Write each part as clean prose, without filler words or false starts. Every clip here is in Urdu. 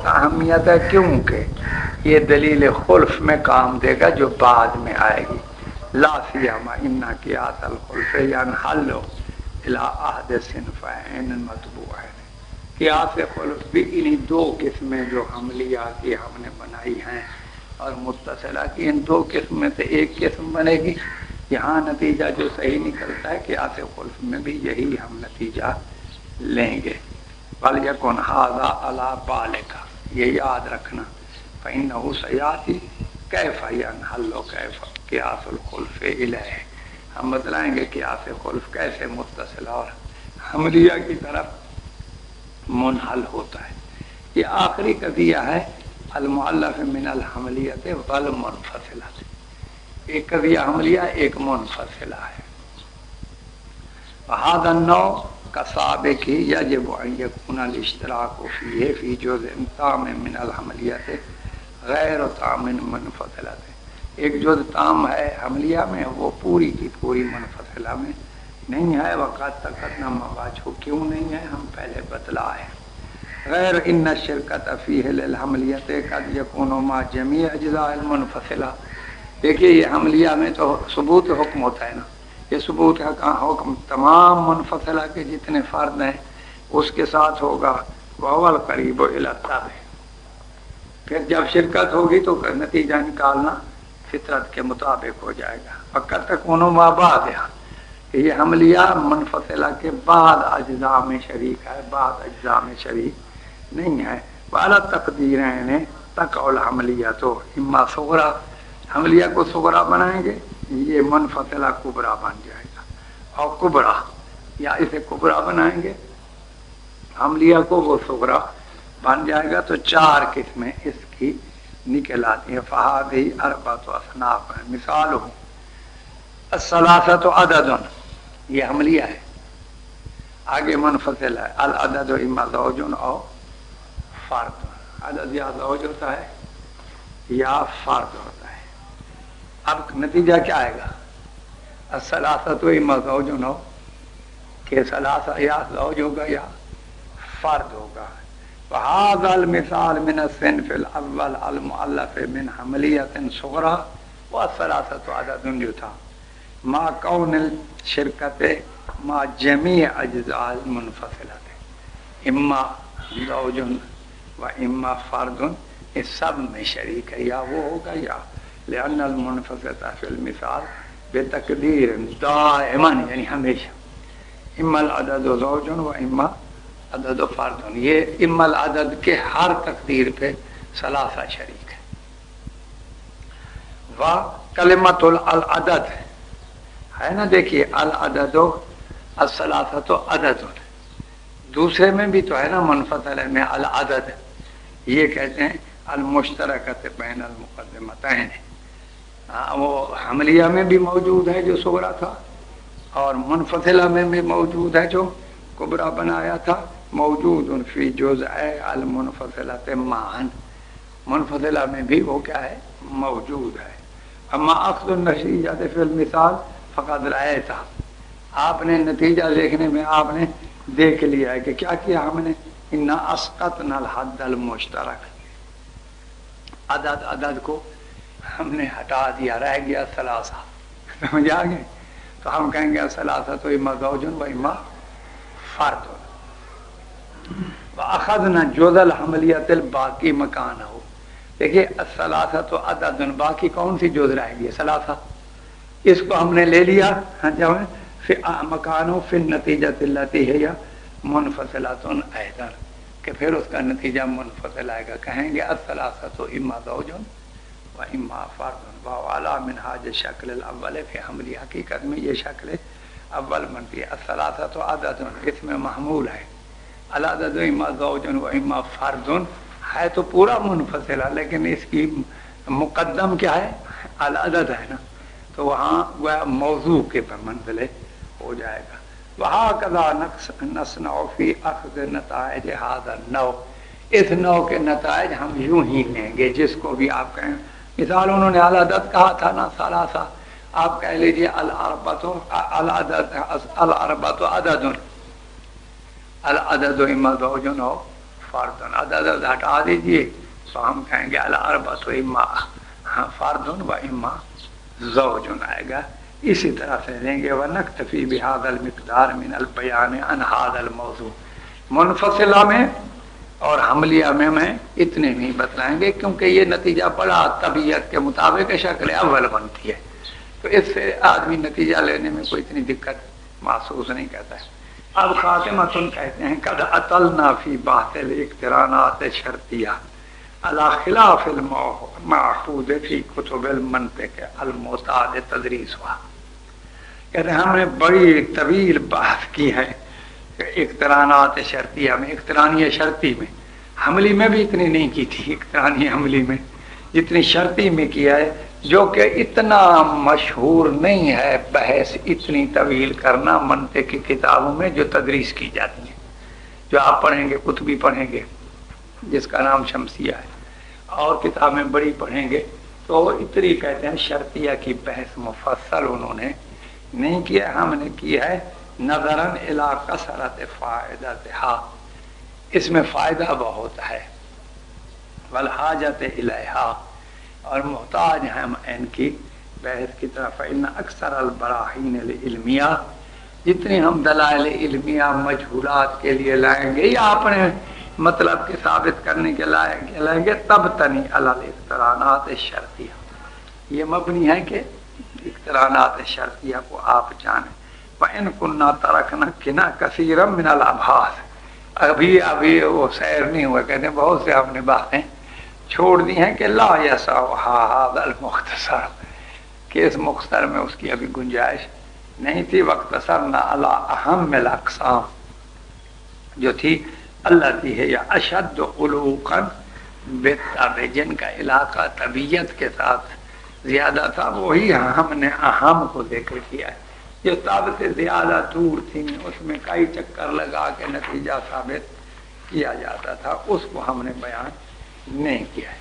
اہمیت ہے کیونکہ یہ دلیل خلف میں کام دے گا جو بعد میں آئے گی. لا سیما ان قیاس الخلف ینحل الی احد صنفین مطبوعین. قیاس خلف بھی انہی دو قسمیں جو حملیہ کی ہم نے بنائی ہیں اور متصلہ کی، ان دو قسم میں سے ایک قسم بنے گی. یہاں نتیجہ جو صحیح نکلتا ہے قیاس خلف میں بھی یہی ہم نتیجہ لیں گے. بل یکن ھذا علی بالک، یہ یاد رکھنا. فإنہ سیاتی کیف ینحل کیف قیاس الخلف الیہ. ہم بتلائیں گے قیاس خلف کیسے متصلہ اور حملیہ کی طرف منحل ہوتا ہے. یہ آخری قضیہ ہے المؤلف من الحملیت والمنفصلہ. ایک قضیہ حملیہ ایک منفصلہ ہے. وهذا النوع كسابق يجب ان يكون الاشتراك فيه في جزء تام من الحملیت غیر تام منفصلہ. ایک جزء تام ہے حملیہ میں، وہ پوری کی پوری منفصلہ میں نہیں ہے. وقت تقدم مواجہ کیوں نہیں ہے ہم پہلے بتلائے. غیر ان الشرکت فیہ للحملیت قد یکون مع جمیع اجزاء المنفصلہ. دیکھیے یہ حملیہ میں تو ثبوت حکم ہوتا ہے نا، یہ ثبوت حکم تمام منفصلہ کے جتنے فرد ہیں اس کے ساتھ ہوگا. وهو القریب الی التابع. پھر جب شرکت ہوگی تو نتیجہ نکالنا فطرت کے مطابق ہو جائے گا. وقت تکون ما بعد، یہ حملیہ منفصلہ کے بعد اجزاء میں شریک ہے، بعد اجزاء میں شریک نہیں ہے. والا تقدیرین تقع الحملیہ تو اما صغرا، حملیہ کو صغرا بنائیں گے یہ منفصلہ کبرا بن جائے گا. اور کبرا یا اسے کبرا بنائیں گے حملیہ کو وہ صغرا بن جائے گا. تو چار قسمیں اس کی نکل آتی ہیں. فہذہ اربعۃ اصناف ہیں. مثال ہو الثلاثۃ عدد، یہ حملیہ ہے، آگے منفصل ہے. العدد اما زوج او فرد، عدد یا زوج ہوتا ہے یا فرد ہوتا ہے. اب نتیجہ کیا آئے گا؟ الثلاثۃ اما زوج او، کہ ثلاثہ یا زوج ہوگا یا فرد ہوگا. وهذا المثال من الصنف الاول المؤلف من حملیة صغرى والثلاثة عدد جو تھا مع کون الشرکت مع جمیع اجزاء المنفصلة اما زوج و اما فرد، اس سب میں شریک ہے، یا وہ ہوگا یا. لأن المنفصلة في المثال بتقدیر دائما یعنی ہمیشہ اما العدد زوج و اما عدد فرد. یہ اما العدد کے ہر تقدیر پہ ثلاثہ شریک ہے. و کلمۃ العدد ہے نا، دیکھیے العدد الثلاثۃ عدد، دوسرے میں بھی تو ہے نا منفصل میں العدد، یہ کہتے ہیں المشترکۃ بین المقدمتین. وہ حملیہ میں بھی موجود ہے جو صغرا تھا اور منفصلہ میں بھی موجود ہے جو کبرا بنایا تھا. موجود فی جزء المنفصلۃ معا، منفصلہ میں بھی وہ کیا ہے موجود ہے. اما اخذ النتیجہ فی المثال فقد رأیتہ، آپ نے نتیجہ دیکھنے میں آپ نے دیکھ لیا ہے کہ کیا کیا ہم نے. انا اسقطنا الحد المشترک، عدد کو ہم نے ہٹا دیا، رہ گیا ثلاثہ. سمجھ آ گئے؟ تو ہم کہیں گے ثلاثہ تو اما زوج و اما فرد. واخذنا جزء الحملیۃ الباقی مکانہ، دیکھیے الثلاثۃ عدد، باقی کون سی جزء رہ گئی؟ ثلاثہ، اس کو ہم نے لے لیا مکانہ فی النتیجۃ التی ہی منفصلۃ ایضا، کہ پھر اس کا نتیجہ منفصل آئے گا. کہیں گے الثلاثۃ اما زوج و اما فرد. وعلی منہاج شکل الاول فی حملی، حقیقت میں یہ شکل اول بنتی ہے. الثلاثۃ عدد، اس میں محمول ہے العدد اما زوج و اما فرد، ہے تو پورا منفصلہ لیکن اس کی مقدم کیا ہے؟ العدد ہے نا، تو وہاں وہ موضوع کے منزلے ہو جائے گا. وَهَكَذَا نَصْنَعُ فِي أَخْذِ نَتَائِجِ هَذَا النَّوْعِ، اس نوع کے نتائج ہم یوں ہی لیں گے جس کو بھی آپ کہیں. مثال انہوں نے العدد کہا تھا نا ثلاثہ، آپ کہہ لیجیے العدد عدد، العدد اما زوج و فردن عدد ہٹا دیجئے تو ہم کہیں گے الاربعۃ اما فردن و اما زوجن آئے گا. اسی طرح سے لیں گے ونکتفی بہذا المقدار من البیان عن هذا الموضوع. منفصلہ میں اور حملیہ میں اتنے نہیں بتلائیں گے کیونکہ یہ نتیجہ بڑا طبیعت کے مطابق شکل اول بنتی ہے، تو اس سے آدمی نتیجہ لینے میں کوئی اتنی دقت محسوس نہیں کرتا ہے. اب خاتمۃن کہتے ہیں قد اطلنا فی بحث الاقترانات شرطیہ علی خلاف المعقود فی کتب المنطق المعتاد تدریسها. کہتے ہیں ہم نے بڑی طویل بحث کی ہے اقترانات شرطیہ میں، اقترانی شرطی میں. حملی میں بھی اتنی نہیں کی تھی اقترانی حملی میں جتنی شرطی میں کیا ہے، جو کہ اتنا مشہور نہیں ہے بحث اتنی طویل کرنا منطق کی کتابوں میں جو تدریس کی جاتی ہیں، جو آپ پڑھیں گے قطبی پڑھیں گے جس کا نام شمسیہ ہے، اور کتابیں بڑی پڑھیں گے تو اتنی کہتے ہیں شرطیہ کی بحث مفصل انہوں نے نہیں کیا. ہم نے کی ہے نظراً الی کثرت فائدتھا، اس میں فائدہ بہت ہے، والحاجت الیہا، اور محتاج ہیں ہم ان کی بحث کی طرف. ان اکثر البراہین العلمیہ، جتنی ہم دلائل علمیہ مجہولات کے لیے لائیں گے یا اپنے مطلب کے ثابت کرنے کے لائیں گے تب تنی علی الاقترانات شرطیہ، یہ مبنی ہے کہ اقترانات شرطیہ کو آپ جانیں. وَإِن كُنَّا تَرَكْنَا كِنَا كَثِيرًا مِنَ الْأَبْحَاثِ، ابھی وہ سیر نہیں ہوا، کہتے ہیں بہت سے ہم نے باتیں چھوڑ دی ہیں کہ لا یسعھا ھذا المختصر، کہ اس مختصر میں اس کی ابھی گنجائش نہیں تھی. واقتصرنا علی اہم الاقسام، جو تھی التی ہے یا اشد علوقا بالطبع، جن کا علاقہ طبیعت کے ساتھ زیادہ تھا، وہی ہم نے اہم کو ذکر کیا ہے. جو طب سے زیادہ دور تھی اس میں کئی چکر لگا کے نتیجہ ثابت کیا جاتا تھا، اس کو ہم نے بیان نہیں کیا ہے.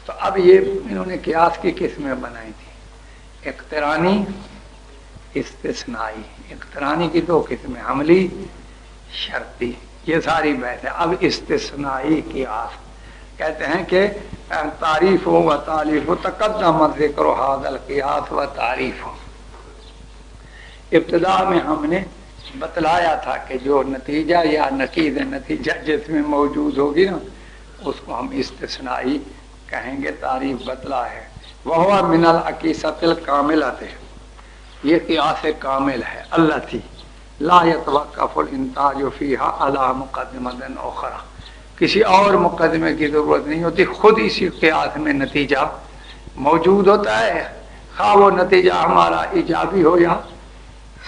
تو اب یہ انہوں نے قیاس کی قسمیں بنائی تھی، اقترانی استثنائی. اقترانی کی دو قسمیں، حملی شرطی، یہ ساری بحث ہے. اب استثنائی قیاس کہتے ہیں کہ تعریف و تعلیف تقدم ذکر ھذا القیاس و تعریف. ابتدا میں ہم نے بتلایا تھا کہ جو نتیجہ یا نقیض نتیجہ جس میں موجود ہوگی نا اس کو ہم استثنائی کہیں گے، تعریف بتلا ہے. وہو من العقیصۃ الکاملۃ، یہ قیاس کامل ہے، التی لا یتوقف الانتاج فیہا علی مقدمۃ اخری، کسی اور مقدمے کی ضرورت نہیں ہوتی، خود اسی قیاس میں نتیجہ موجود ہوتا ہے، خواہ وہ نتیجہ ہمارا ایجابی ہو یا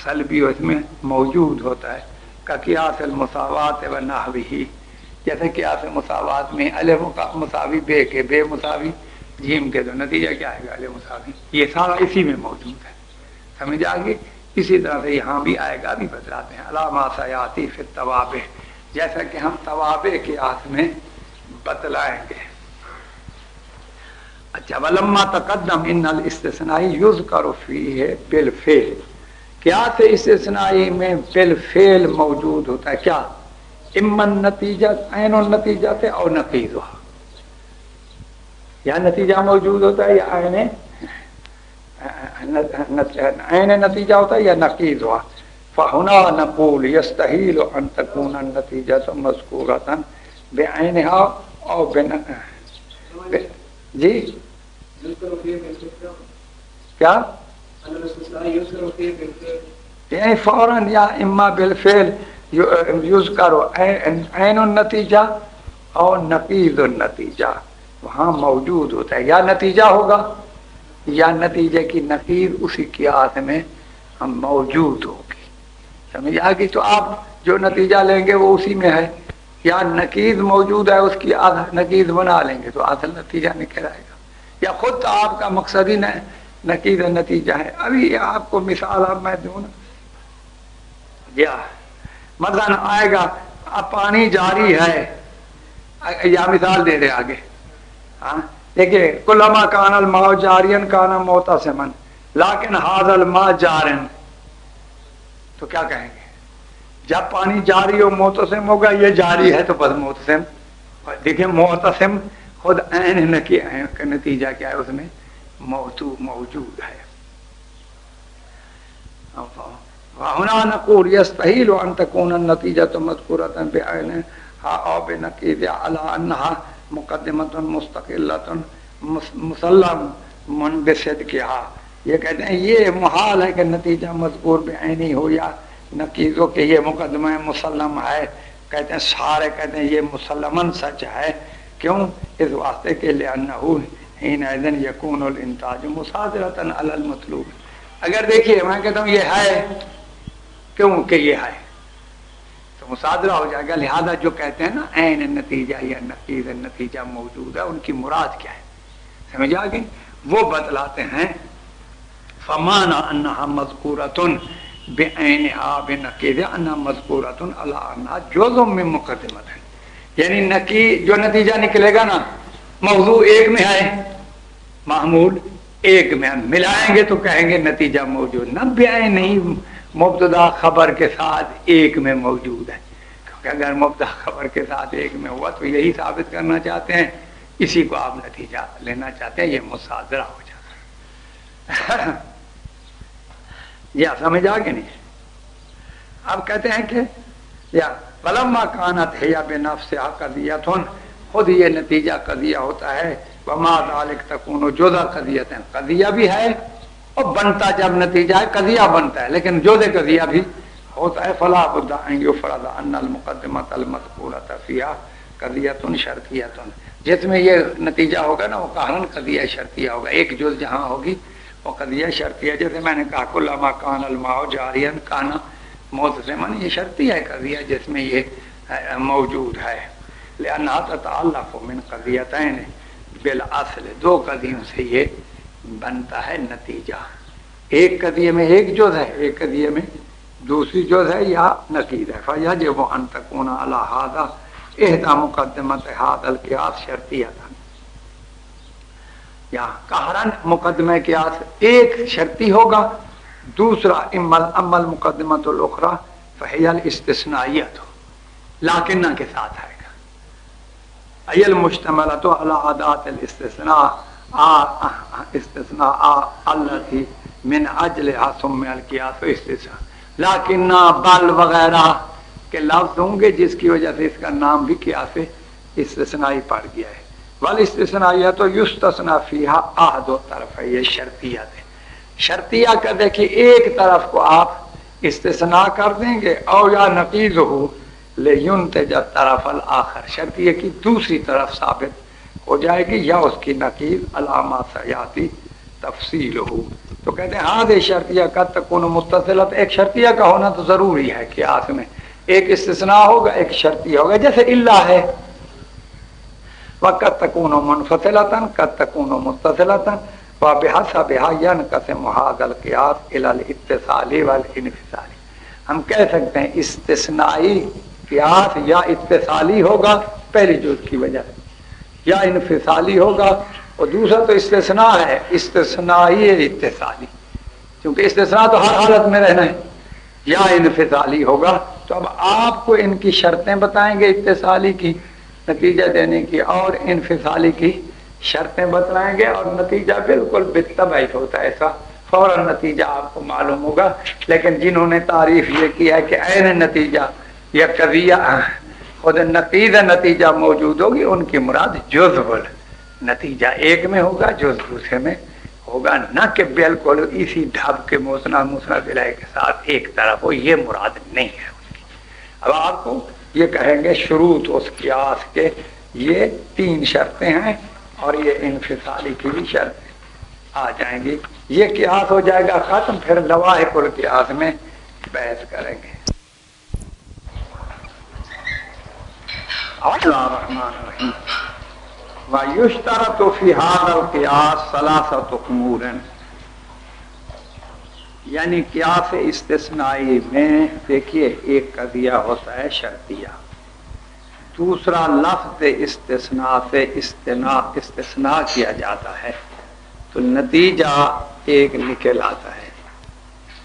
سلبی ہو، اس میں موجود ہوتا ہے. کا قیاس المساوات و نحوہ، جیسے قیاس مساوات میں الف مساوی بے کے بے مساوی جیم کے، تو نتیجہ کیا آئے گا الف مساوی، یہ سارا اسی میں موجود ہے، سمجھ آ گئی. اسی طرح سے یہاں بھی آئے گا، بھی بتلاتے ہیں علامہ سیاتی فی التوابع، جیسا کہ ہم توابع قیاس میں بتلائیں گے. اچھا، ولما تقدم ان الاستثنائی یذکر فیہ بالفعل، قیاس استثنائی میں بالفعل موجود ہوتا ہے کیا؟ اما النتیجہ عین النتیجہ سے اور نقیضہ، یا نتیجہ موجود ہوتا ہے یا عین نتیجہ ہوتا ہے یا نقیض ہوا. فہنا نقول یستحیل ان تکون النتیجہ مذکورۃ بعینها او جی کیا یعنی فوراً یا اما بالفعل یذکر عین النتیجہ اور نقیض النتیجہ وہاں موجود ہوتا ہے، یا نتیجہ ہوگا یا نتیجے کی نقیض اسی قیاس میں ہم موجود ہوگی، سمجھ آ گئی. تو آپ جو نتیجہ لیں گے وہ اسی میں ہے، یا نقیض موجود ہے اس کی نقیض بنا لیں گے تو اصل نتیجہ نکل آئے گا، یا خود آپ کا مقصد ہی نقیض نتیجہ ہے. ابھی آپ کو مثال اب میں دوں نا، یا مثلا آئے گا اب پانی جاری ہے، یا مثال دے دے آگے. ہاں دیکھیے، کلما کان الماء جارین کان معتصما لیکن ھذا الماء جارن، تو کیا کہیں گے؟ جب پانی جاری ہو معتصم ہوگا، یہ جاری ہے تو بس معتصم دیکھیں معتصم خود عین نکی عین کا نتیجہ کیا ہے، اس میں موجود ہے. وهنا نقول يستحيل أن تكون النتيجة مذكورة بعينها أو بنقيضها على أنها مقدمة مستقلة مسلم بصدقها. یہ کہتے ہیں یہ محال ہے کہ نتیجہ مذکور بعینی ہو یا نقیض ہو کہ یہ مقدمہ مسلم ہے. کہتے ہیں سارے کہتے ہیں یہ مسلماً سچ ہے. کیوں؟ اس واسطے کے لأنه حينئذ يكون الانتاج مصادرة على المطلوب. اگر دیکھیے میں کہتا ہوں یہ ہے، کیوں کہ یہ ہے تو مصادرہ ہو جائے گا. لہذا جو کہتے ہیں نا عین نتیجہ یا نقیض نتیجہ موجود ہے، ان کی مراد کیا ہے سمجھ آ گئی؟ وہ بتلاتے ہیں فمانا انہا مذکورتن بعینہا بنقیضہا انہا مذکورتن علی انہا جزء من مقدمت ہے. یعنی نقیض جو نتیجہ نکلے گا نا موضوع ایک میں ہے، معمول ایک میں، ملائیں گے تو کہیں گے نتیجہ موجود. نہ بعین نہیں، مبتدا خبر کے ساتھ ایک میں موجود ہے. کیونکہ اگر مبتدا خبر کے ساتھ ایک میں ہوا تو یہی ثابت کرنا چاہتے ہیں، اسی کو آپ نتیجہ لینا چاہتے ہیں. یہ مصادرہ ہو جاتا ہے. یا سمجھ آ گئے نہیں؟ اب کہتے ہیں کہ یا فلما کانت ہے بنفسہا قضیۃ، خود یہ نتیجہ قضیہ ہوتا ہے. وما ذلک تکون جزء قضیۃ، قضیہ بھی ہے اور بنتا جب نتیجہ ہے قضیہ بنتا ہے، لیکن جزء قضیہ بھی ہوتا ہے. فلا بد ان یفرض ان المقدمۃ المذکورۃ فیہا قضیۃ شرطیۃ. جس میں یہ نتیجہ ہوگا نا وہ قہراً قضیہ شرطیہ ہوگا. ایک جز جہاں ہوگی وہ قضیہ شرطیہ. جیسے میں نے کہا کلما کان الماء جاریا کانا معتصما، یہ شرطیہ ہے قضیہ جس میں یہ موجود ہے. لأنها تتعلق من قضیتین بالاصل، دو قضیوں سے یہ بنتا ہے نتیجہ. ایک قضیے میں ایک جز ہے، ایک قضیے میں دوسری جز ہے یا نقیض ہے. فیجب ان تکون علی ھذا احدی مقدمۃ ھذا القیاس شرطیۃ، یا قہراً مقدمہ قیاس ایک شرطی ہوگا، دوسرا اما المقدمۃ الاخری فہی الاستثنائیۃ، لاکنہ کے ساتھ آئے گا. ای المشتملۃ علی ادات الاستثناء استثناء التی من اجلها سمي القیاس استثناء. لاکنہ بل وغیرہ کے لفظ ہوں گے جس کی وجہ سے اس کا نام بھی قیاس استثنائی پڑ گیا ہے. والاستثنائیۃ یستثنى فیہا احد الطرفین، یہ شرطیت ہے. شرطیہ کا دیکھیے ایک طرف کو آپ استثناء کر دیں گے او یا نقیض ہو لینتج الطرف الآخر، شرطیہ کی دوسری طرف ثابت ہو جائے گی یا اس کی نقیض علامہ سیاتی تفصیل ہو. تو کہتے ہیں ہاں شرطیہ کا تکون متصلت، ایک شرطیہ کا ہونا تو ضروری ہے قیاس میں. ایک استثناء ہوگا ایک شرطیہ ہوگا، جیسے اللہ ہے وقت تکون منفصلۃ قد تکون متصلۃ وبحسبها ينقسم هذا القياس الى الاتصال والانفصال. ہم کہہ سکتے ہیں استثنائی قیاس یا اتصالی ہوگا پہلی جز کی وجہ سے، یا انفصالی ہوگا، اور دوسرا تو استثناء ہے استثنائی اتصالی، کیونکہ استثناء تو ہر حالت میں رہنا ہے. یا انفصالی ہوگا. تو اب آپ کو ان کی شرطیں بتائیں گے اتصالی کی نتیجہ دینے کی اور انفصالی کی شرطیں بتلائیں گے، اور نتیجہ بالکل بالطبع ہوتا ہے ایسا، فوراً نتیجہ آپ کو معلوم ہوگا. لیکن جنہوں نے تعریف یہ کی ہے کہ عین نتیجہ یا قضیہ خود نقیض نتیجہ موجود ہوگی، ان کی مراد جزء نتیجہ ایک میں ہوگا جزء دوسرے میں ہوگا، نہ کہ بالکل اسی ڈھب کے مسند الیہ کے ساتھ ایک طرف ہو، یہ مراد نہیں ہے ان کی. اب آپ کو یہ کہیں گے شروط اس قیاس کے یہ 3 شرطیں ہیں اور یہ انفصالی کی بھی شرط آ جائیں گی. یہ قیاس ہو جائے گا ختم، پھر لواحق القیاس میں بحث کریں گے. الرحمن الرحیم. وَيُشْتَرَطُ فِي هَذَا الْقِيَاسِ ثَلَاثَةُ أُمُورٍ، یعنی قیاس استثنائی میں دیکھیے ایک قضیہ ہوتا ہے شرطیہ، دوسرا لفظ استثناء سے استثناء کیا جاتا ہے تو نتیجہ ایک نکل آتا ہے.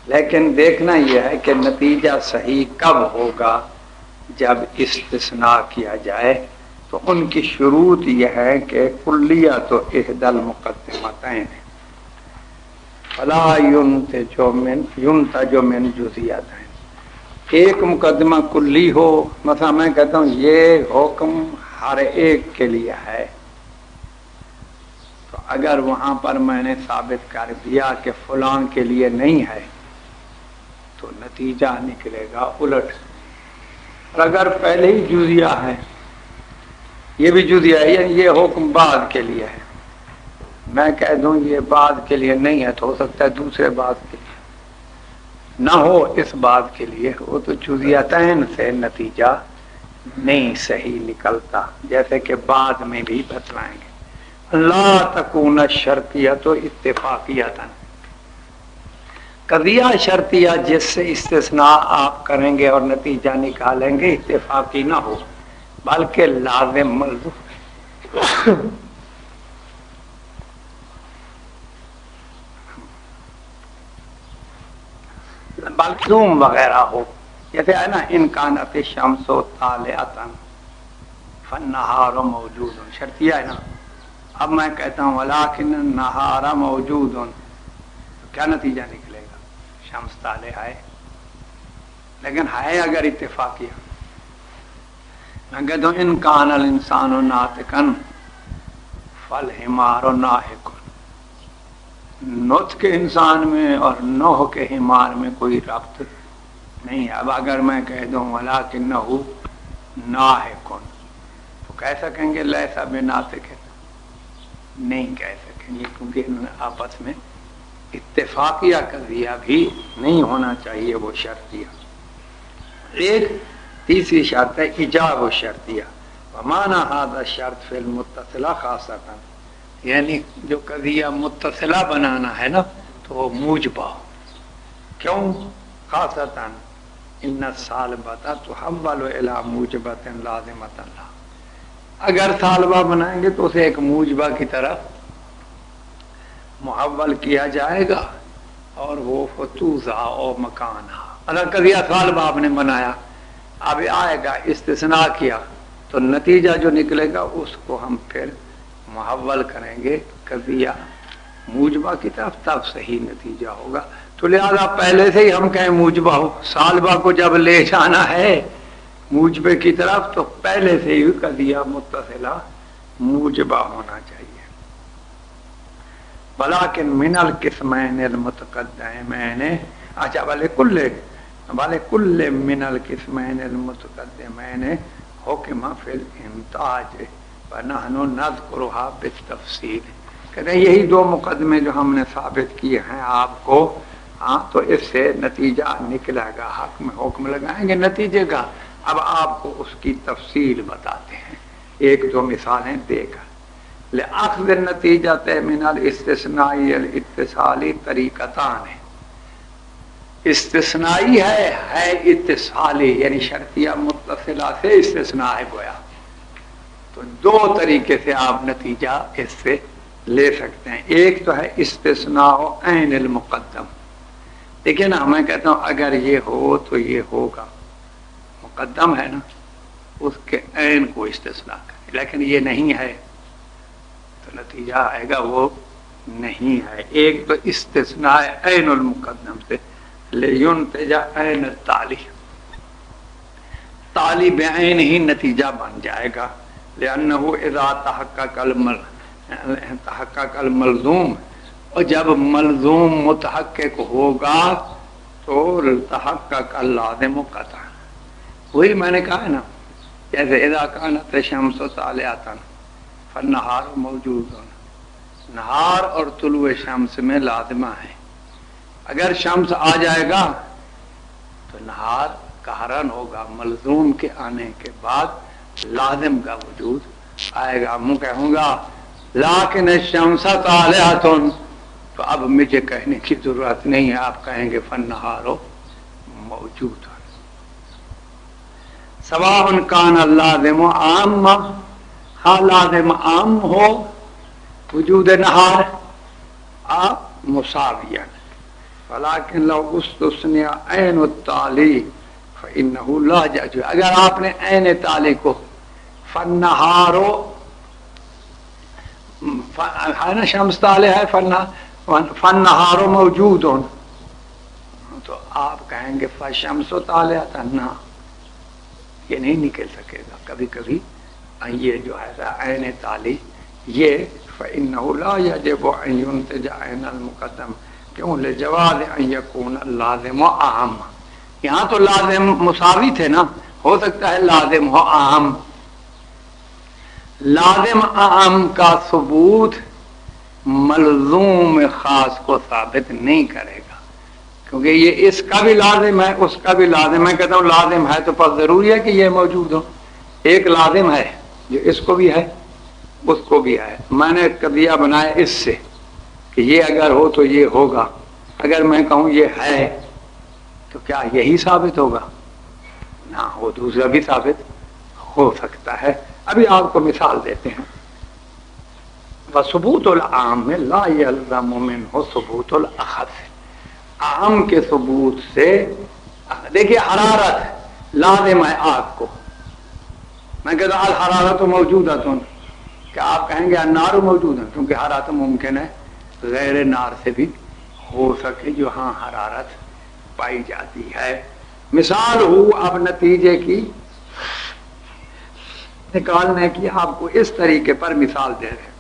لیکن دیکھنا یہ ہے کہ نتیجہ صحیح کب ہوگا، جب استثناء کیا جائے تو ان کی شروط یہ ہے کہ کلیت و احدى المقدمتین فلا ينتج من جزیتین، ایک مقدمہ کلی ہو، مثلا میں کہتا ہوں یہ حکم ہر ایک کے لیے ہے، تو اگر وہاں پر میں نے ثابت کر دیا کہ فلان کے لیے نہیں ہے تو نتیجہ نکلے گا الٹ۔ اور اگر پہلے ہی جزیہ ہے، یہ بھی جزیہ ہے، یعنی یہ حکم بعد کے لیے ہے، میں کہہ دوں یہ بعد کے لیے نہیں ہے تو ہو سکتا ہے دوسرے بعد کے لیے نہ ہو، اس بات کے لیے وہ تو جزیتین سے نتیجہ نہیں صحیح نکلتا، جیسے کہ بعد میں بھی بتلائیں گے۔ لا تکون شرطیت و اتفاقیت، قضیہ شرطیہ جس سے استثناء آپ کریں گے اور نتیجہ نکالیں گے اتفاقی نہ ہو بلکہ لازم ملزوم ملزوم وغیرہ ہو، جیسے ہے نا انکانت الشمس طالعۃ فالنہار موجود، شرطیہ ہے نا۔ اب میں کہتا ہوں ولکن النہار موجود، تو کیا نتیجہ نکلے گا؟ شمس طالع ہے، لیکن ہے اگر اتفاقیہ۔ میں کہتا ہوں ان کان الانسان ناطقا فالحمار ناحق، نطق انسان میں اور نوح کے حمار میں کوئی ربط نہیں ہے۔ اب اگر میں کہہ دوں ولکنہ ناحق، تو کہہ سکیں گے لیسا بناطق؟ نہیں کہہ سکیں گے، کیونکہ انہوں نے آپس میں اتفاقیہ قضیہ بھی نہیں ہونا چاہیے، وہ شرطیہ۔ ایک تیسری شرط ہے ایجاب و شرطیہ، ومعنی ھذا الشرط فی المتصلہ خاصۃ، یعنی جو قضیہ متصلہ بنانا ہے نا تو وہ موجبہ ہو۔ کیوں خاصۃ؟ ان الثالبۃ تحول الی موجبۃ لازمۃ لہا، اگر ثالبہ بنائیں گے تو اسے ایک موجبہ کی طرف محول کیا جائے گا، اور وہ فتوزہ او مکانہ، اگر قضیہ ثالبہ آپ نے بنایا اب آئے گا استثناء کیا تو نتیجہ جو نکلے گا اس کو ہم پھر محول کریں گے قضیہ موجبہ کی طرف، تب صحیح نتیجہ ہوگا۔ تو لہذا پہلے سے ہی ہم کہیں موجبہ ہو، ثالبہ کو جب لے جانا ہے موجبے کی طرف تو پہلے سے ہی قضیہ متصلہ موجبہ ہونا چاہیے۔ بلاکن من القسمین المتقدمین، اچھا بھلے کل من القسمین المتقدمین حکم فی الانتاج ونحن نذکرها بالتفصیل، کہتے ہیں یہی دو مقدمے جو ہم نے ثابت کیے ہیں آپ کو، ہاں تو اس سے نتیجہ نکلے گا، حق میں حکم لگائیں گے نتیجے کا۔ اب آپ کو اس کی تفصیل بتاتے ہیں ایک دو مثالیں دے کر۔ لأخذ النتیجۃ من الاستثناء الاتصالی طریقتان، استثنائی ہے اتصالی، یعنی شرطیہ متصلہ سے استثناء ہے گویا، تو دو طریقے سے آپ نتیجہ اس سے لے سکتے ہیں۔ ایک تو ہے استثناء عین المقدم، دیکھیں نا میں کہتا ہوں اگر یہ ہو تو یہ ہوگا، مقدم ہے نا، اس کے عین کو استثناء کریں، لیکن یہ نہیں ہے تو نتیجہ آئے گا وہ نہیں ہے۔ ایک تو استثناء عین المقدم سے لینتج عین التالی، تالی بعین ہی نتیجہ بن جائے گا، لأنہ اذا تحقق الملزوم، اور جب ملزوم متحقق ہوگا تو تحقق اللازم قطعا، وہی میں نے کہا ہے نا، جیسے اذا کانت الشمس طالعۃ فالنہار موجود، نہار اور طلوع شمس میں لازمہ ہے، اگر شمس آ جائے گا تو نہار قہرن ہوگا، ملزوم کے آنے کے بعد لازم کا وجود آئے گا۔ میں کہوں گا لیکن الشمس طالعۃ، تو اب مجھے کہنے کی ضرورت نہیں ہے، آپ کہیں گے فالنہار موجود۔ سواء کان اللازم عام، ہاں لازم عام ہو وجود نہار آپ مساویہ، ولیکن لو استثنی عین التالی فإنہ لا یجوز، اگر آپ نے عین تالی کو فنہارو ہے نا، شمس طالع ہے، فنہارو موجود ہوں، تو آپ کہیں گے فشمس طالع تنہا، یہ نہیں نکل سکے گا کبھی کبھی. یہ جو ہے عین تالی یہ فإنه لا يجب أن ينتج عین المقدم، کیوں لجواز ان یکون اللازم اعم. یہاں تو لازم مساوی تھے نا، ہو سکتا ہے لازم ہو اعم. لازم اعم کا ثبوت ملزوم خاص کو ثابت نہیں کرے گا، کیونکہ یہ اس کا بھی لازم ہے اس کا بھی لازم. میں کہتا ہوں لازم ہے تو پس ضروری ہے کہ یہ موجود ہو. ایک لازم ہے جو اس کو بھی ہے اس کو بھی ہے. میں نے قضیہ بنایا اس سے کہ یہ اگر ہو تو یہ ہوگا. اگر میں کہوں یہ ہے تو کیا یہی ثابت ہوگا؟ نہ، وہ دوسرا بھی ثابت ہو سکتا ہے. ابھی آپ کو مثال دیتے ہیں. وثبوت العام لا یلزم منہ ثبوت الاخص. عام کے ثبوت سے دیکھیے حرارت لازم ہے آگ کو. میں کہتا ہوں الحرارت موجودہ تن، کہ آپ کہیں گے النار موجود ہے، کیونکہ حرارت ممکن ہے غیر نار سے بھی ہو سکے جو ہاں حرارت پائی جاتی ہے. مثال ہو اب نتیجے کی نکالنے کی آپ کو اس طریقے پر مثال دے رہے ہیں.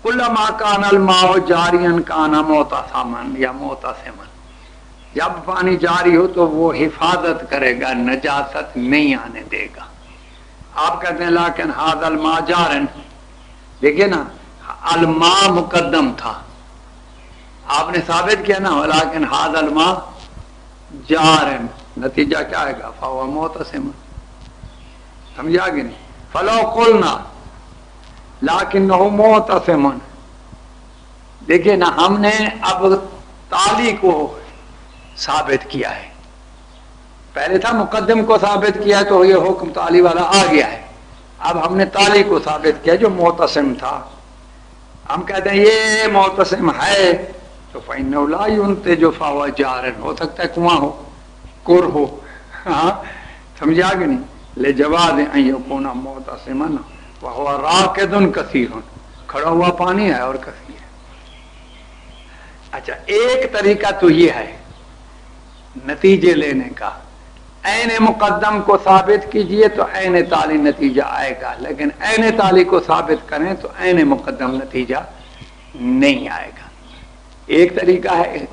کلما کان الماء جاریا کان معتصما یا معتصما. جب پانی جاری ہو تو وہ حفاظت کرے گا، نجاست نہیں آنے دے گا. آپ کہتے ہیں لیکن ھذا الماء جارن، دیکھیے نا الماء مقدم تھا، آپ نے ثابت کیا نا لیکن ھذا الماء جارن، نتیجہ کیا آئے گا؟ فهو معتصم. سمجھا کہ نہیں؟ فلو قلنا لیکنہ معتصم. دیکھیے نا ہم نے اب تالی کو ثابت کیا ہے. پہلے تھا مقدم کو ثابت کیا تو یہ حکم تالی والا آ گیا ہے. اب ہم نے تالی کو ثابت کیا جو معتصم تھا. ہم کہتے ہیں یہ معتصم ہے تو فإنه لا ينتج فهو جار. ہو سکتا ہے کنواں ہو، کور ہو. ہاں سمجھا کہ نہیں؟ لجواز ان يكون معتصما وهو راکد کثیر. کھڑا ہوا پانی ہے اور کثیر ہے. اچھا ایک طریقہ تو یہ ہے نتیجے لینے کا، عین مقدم کو ثابت کیجئے تو عین تالی نتیجہ آئے گا، لیکن عین تالی کو ثابت کریں تو عین مقدم نتیجہ نہیں آئے گا. ایک طریقہ ہے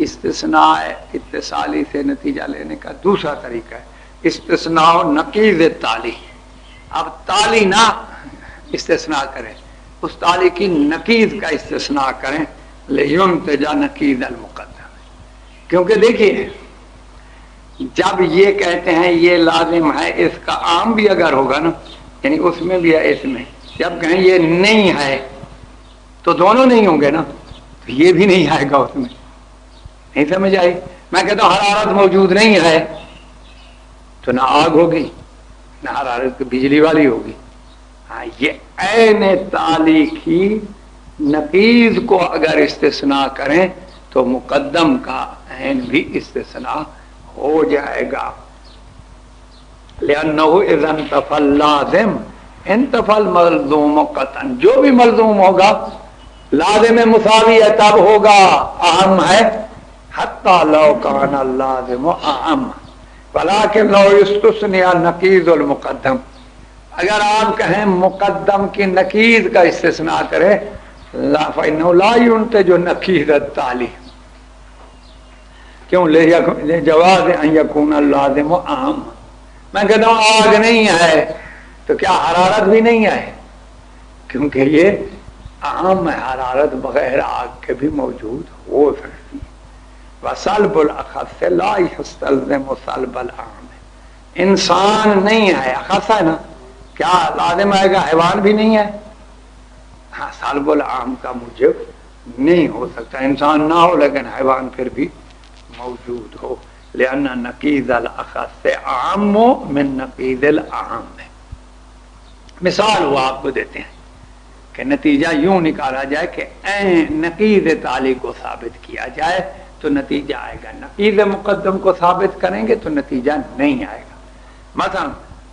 استثناء اتصالی سے نتیجہ لینے کا. دوسرا طریقہ ہے استثناء نقیض تالی. اب تالی نہ استثناء کریں، اس تالی کی نقیض کا استثناء کریں لینتج نقیض المقدم. کیونکہ دیکھیے جب یہ کہتے ہیں یہ لازم ہے، اس کا عام بھی اگر ہوگا نا، یعنی اس میں بھی ہے اس میں، جب کہیں یہ نہیں ہے تو دونوں نہیں ہوں گے نا، تو یہ بھی نہیں آئے گا اس میں. نہیں سمجھ آئی؟ میں کہتا ہوں حرارت موجود نہیں ہے تو نہ آگ ہوگی نہ حرارت بجلی والی ہوگی. ہاں یہ عین تالی کی نقیض کو اگر استثناء کریں تو مقدم کا عین بھی استثناء ہو جائے گا. لأنه اذا انتفى اللازم انتفى الملزوم قطعا. جو بھی ملزوم ہوگا لازم مساوی ہے تب ہوگا، اہم ہے. حتى لو كان اللازم اہم ولكن لو استثنى نقيض المقدم. اگر آپ کہیں مقدم کی نقیض کا استثناء کرے فإنه لا ينتج نقيض التالي. کیوں؟ لجواز ان يكون اللازم اہم. میں کہتا ہوں آگ نہیں ہے تو کیا حرارت بھی نہیں ہے؟ کیونکہ یہ اہم ہے، حرارت بغیر آگ کے بھی موجود ہو سکتی ہے. وسلب الاخص لا يستلزم سلب العام. انسان نہیں ہے، اخص ہے نا، کیا لازم آئے گا حیوان بھی نہیں ہے؟ ہاں سلب العام کا موجب نہیں ہو سکتا. انسان نہ ہو لیکن حیوان پھر بھی موجود ہو. لأن نقیض الاخص اعم من نقیض الاعم. مثال وہ آپ کو دیتے ہیں کہ نتیجہ یوں نکالا جائے کہ نقیض تالی کو ثابت کیا جائے تو نتیجہ آئے گا. نقیض مقدم کو ثابت کریں گے تو نتیجہ نہیں آئے گا. مثلا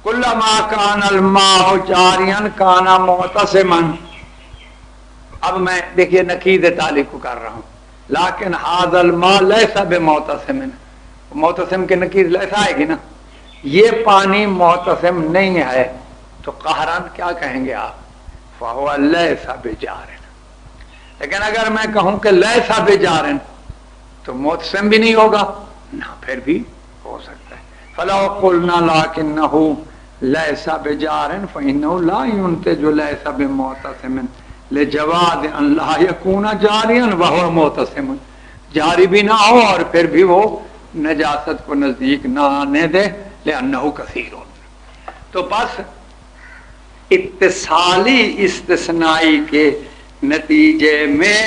کلما کان الماء جاریا کان معتصما. اب میں دیکھیے نقیض تعلیق کو کر رہا ہوں. لیکن هذا الماء ليس بمعتصم. معتصم کے نقیض لیسا آئے گی نا. یہ پانی معتصم نہیں ہے تو قہرن کیا کہیں گے آپ؟ فهو ليس بجار. لیکن اگر میں کہوں کہ ليس بجار تو معتصم بھی نہیں ہوگا نہ، پھر بھی ہو سکتا ہے. فلو قلنا لكنه ليس بجار فإنه لا ينتج ليس بمعتصم لجواز ان لا يكون جاريا وهو معتصم. جاری بھی نہ ہو اور پھر بھی وہ نجاست کو نزدیک نہ آنے دے لأنه كثير. تو بس اتصالی استثنائی کے نتیجے میں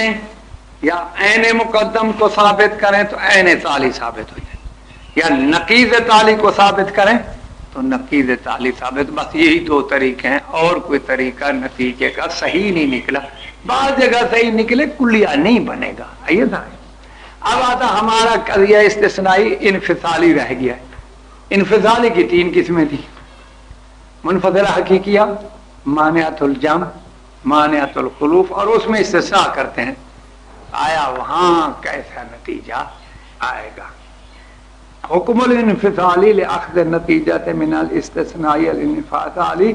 یا عین مقدم کو ثابت کریں تو عین تعلی ثابت ہو جائے، یا نقیض تعلی کو ثابت کریں تو نقیض تعلی ثابت. بس یہی دو طریقے ہیں، اور کوئی طریقہ نتیجے کا صحیح نہیں نکلا. بعض جگہ صحیح نکلے، کلیہ نہیں بنے گا. آئیے نا، اب آتا ہمارا قضیہ استثنائی انفصالی رہ گیا ہے. انفصالی کی تین قسمیں تھی: منفصلہ حقیقیہ، مانعۃ الجمع، مانعۃ الخلوف، اور اس میں استثناء کرتے ہیں. آیا وہاں کیسا نتیجہ آئے گا؟ حکم الانفصالی لأخذ النتیجہ من الاستثناء الانفصالی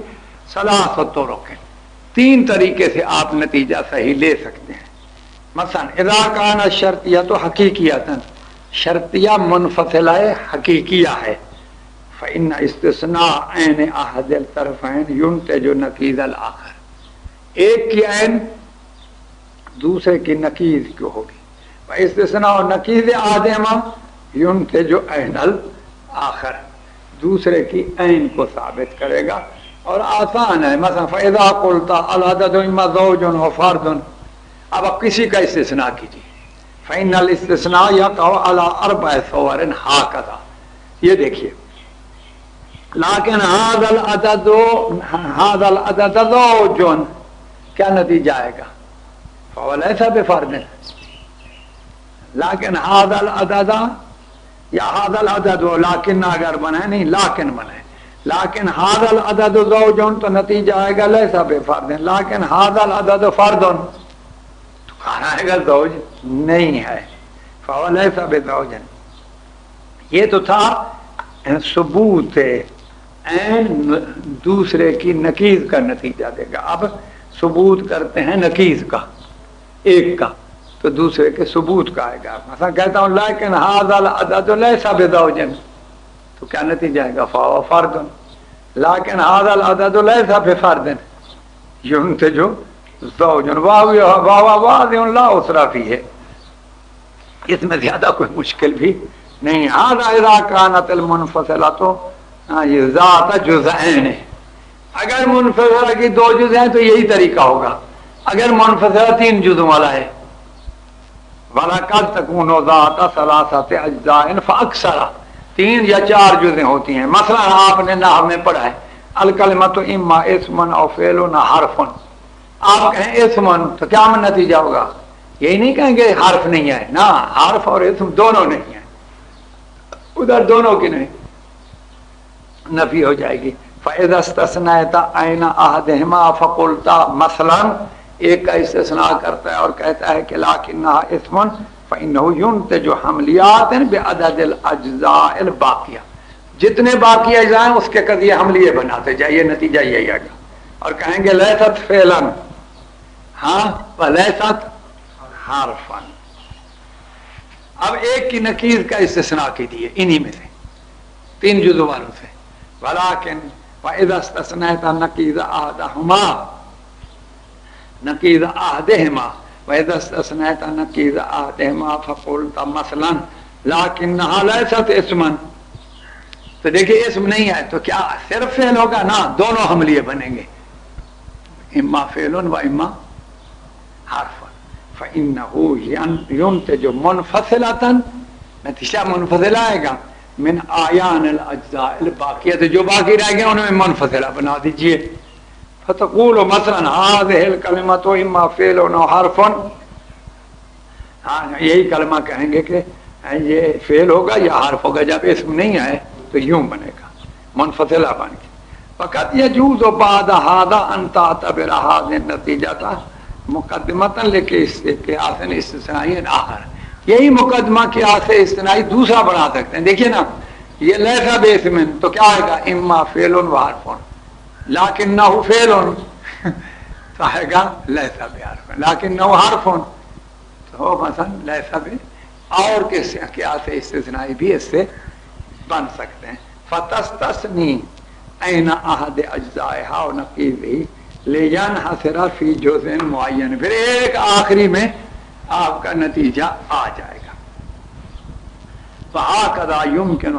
ثلاث طرق. تین طریقے سے آپ نتیجہ صحیح لے سکتے ہیں. مثلا اذا کان الشرطیہ تو حقیقیۃ، شرطیہ منفصلہ حقیقیہ ہے، فإن استثناء عین احد الطرفین ينتج نقیض الآخر. ایک کی عین دوسرے کی نقیض کیوں ہوگی. استثناء نقیض احدہما ينتج عین الآخر، دوسرے کی عین کو ثابت کرے گا. اور آسان ہے. مثلا فإذا قلت العدد اما زوج و فرد، اب آپ کسی کا استثناء کیجیے. فإن الاستثناء يقع على اربع صور هكذا. یہ دیکھیے، لیکن هذا العدد زوج، کیا نتیجہ آئے گا؟ فهو ليس بفرد. لیکن هذا العدد یا هذا العدد، لیکن اگر بنائے نہیں، لیکن بنائے، لیکن هذا العدد زوج تو نتیجہ آئے گا ليس بفرد. لیکن هذا العدد فرد تو کہاں آئے گا زوج نہیں ہے، فهو ليس بزوج. یہ تو تھا ثبوت عین دوسرے کی نقیض کا نتیجہ دے گا. اب ثبوت کرتے ہیں نقیض کا، ایک کا، تو دوسرے کے ثبوت کا آئے گا. مثلا کہتا ہوں لیکن هذا العدد ليس بزوج، تو کیا نتیجہ آئے گا؟ فهو فرد. لیکن هذا العدد ليس بفرد ينتج زوج وهو واضح لا عسر فيه. اس میں زیادہ کوئی مشکل بھی نہیں. هذا اذا كانت المنفصلة ذات جزئین، اگر منفصلہ کی دو جز ہیں تو یہی طریقہ ہوگا. اگر منفصلہ تین جزوں والا ہے، وَلَقَدْ تَكُونُ ذَاتَ ثَلَاثَةِ أَجْزَاءٍ فَأَكْثَرَ، تین یا چار جزیں ہوتی ہیں. مثلا آپ نے نحو میں پڑھا ہے الکلمۃ اما اسم او فعل او حرف. آپ کہیں اسم تو کیا نتیجہ ہوگا؟ یہی نہیں کہیں گے حرف نہیں ہے، نہ، حرف اور اسم دونوں نہیں ہیں، ادھر دونوں کی نہیں، نفی ہو جائے گی. فَإِذَا اسْتَثْنَيْتَ عَيْنَ أَحَدِهِمَا فَقُلْتَ، مثلا ایک کا استثناء کرتا ہے اور کہتا ہے کہ لَكِنَّهَا اسم فَإِنَّهُ يُنْتَجُ حَمْلِيَاتٍ بِعَدَدِ الْأَجْزَاءِ الْبَاقِيَةِ. جتنے باقی اجزاء ہیں اس کے قضیے حملیے بناتے جائیے، نتیجہ یہی آگا. اور کہیں گے لَيْسَتْ فِعْلًا، ہاں، وَلَيْسَتْ حَرْفًا. اب ایک کی نقیض کا استثناء کیجیے انہی میں سے، تین جزو والوں سے. ولیکن وَإِذَا اسْتَثْنَيْتَ نَقِيضَ أَحَدِهِمَا نقیض احدہما وَإِذَا اسْتَثْنَيْتَ نَقِيضَ أَحَدِهِمَا فَقُلْتَ مَثْلًا لَكِنَّهَا لَيْسَتْ اسْمًا. تو دیکھیں اسم نہیں ہے تو کیا صرف فعل ہوگا؟ نہ، دونوں حملیے بنیں گے، اما فعل و اما حرف. فَإِنَّهُ يُنْتَجُ مُنْفَصِلَةً، نتیجہ منفصلہ آئے گا، من آیان الاجزاء الباقیہ، جو باقی رہ گئے انہیں منفصلہ بنا دیجئے. فتقول مثلا هذه الكلمة اما فعل او حرف، ہاں یہی کلمہ کہیں گے کہ یہ فعل ہوگا یا حرف ہوگا. جب اسم نہیں ہے تو یوں بنے گا، منفصلہ بن کے. فقط يجوز بعد هذا ان تعتبر هذه النتیجہ مقدمتاً لقیاس استثنائی آخر. یہی مقدمہ قیاس استثنائی دوسرا بنا سکتے ہیں. دیکھیے نا یہ لیسا باسم تو کیا آئے گا اما فعل و حرف لکنہ فعل تو آئے گا لیسا بحرف لکنہ حرف تو مثلا لیسا بے اور کس قیاس استثنائی بھی اس سے بن سکتے ہیں. فتستثنی این احد اجزائها و نقیضہ لینحصر فی جزء معین. پھر ایک آخری میں آپ کا نتیجہ آ جائے گا. فہکذا یمکن